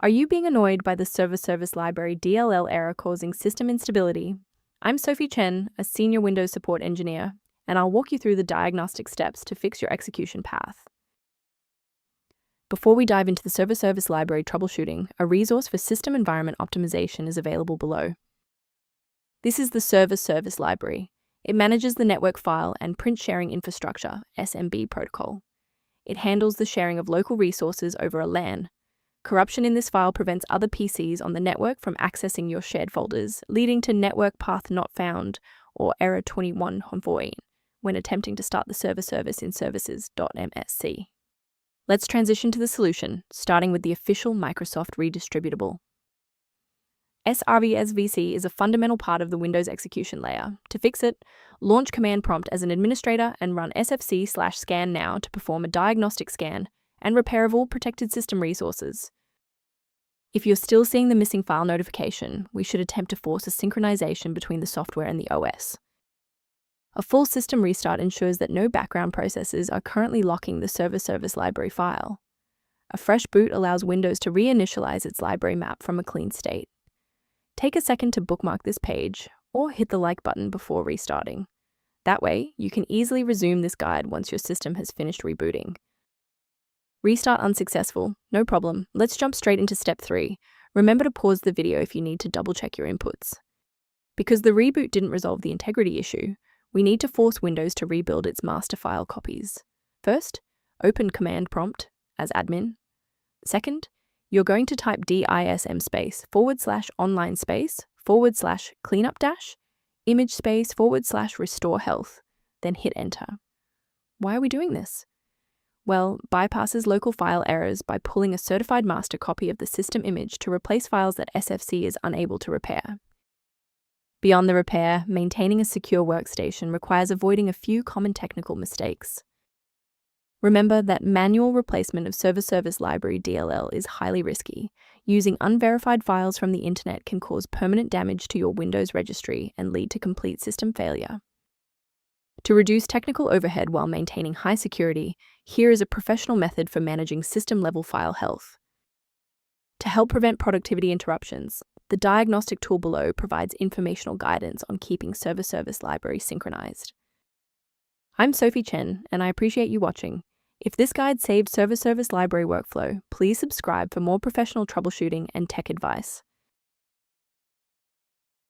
Are you being annoyed by the Service Library DLL error causing system instability? I'm Sophie Chen, a senior Windows support engineer, and I'll walk you through the diagnostic steps to fix your execution path. Before we dive into the Service Library troubleshooting, a resource for system environment optimization is available below. This is the Service Library. It manages the network file and print sharing infrastructure, SMB protocol. It handles the sharing of local resources over a LAN. Corruption in this file prevents other PCs on the network from accessing your shared folders, leading to network path not found or error 21 void when attempting to start the service in services.msc. Let's transition to the solution, starting with the official Microsoft redistributable. Srvsvc is a fundamental part of the Windows execution layer. To fix it, launch command prompt as an administrator and run sfc/scan now to perform a diagnostic scan and repair of all protected system resources. If you're still seeing the missing file notification, we should attempt to force a synchronization between the software and the OS. A full system restart ensures that no background processes are currently locking the Service library file. A fresh boot allows Windows to reinitialize its library map from a clean state. Take a second to bookmark this page, or hit the like button before restarting. That way, you can easily resume this guide once your system has finished rebooting. Restart unsuccessful, no problem. Let's jump straight into step 3. Remember to pause the video if you need to double-check your inputs. Because the reboot didn't resolve the integrity issue, we need to force Windows to rebuild its master file copies. First, open command prompt as admin. Second, you're going to type dism space /online space /cleanup dash image space /restore health, then hit enter. Why are we doing this? Well, bypasses local file errors by pulling a certified master copy of the system image to replace files that SFC is unable to repair. Beyond the repair, maintaining a secure workstation requires avoiding a few common technical mistakes. Remember that manual replacement of Service Library DLL is highly risky. Using unverified files from the internet can cause permanent damage to your Windows registry and lead to complete system failure. To reduce technical overhead while maintaining high security, here is a professional method for managing system-level file health. To help prevent productivity interruptions, the diagnostic tool below provides informational guidance on keeping Service Library synchronized. I'm Sophie Chen, and I appreciate you watching. If this guide saved Service Library workflow, please subscribe for more professional troubleshooting and tech advice.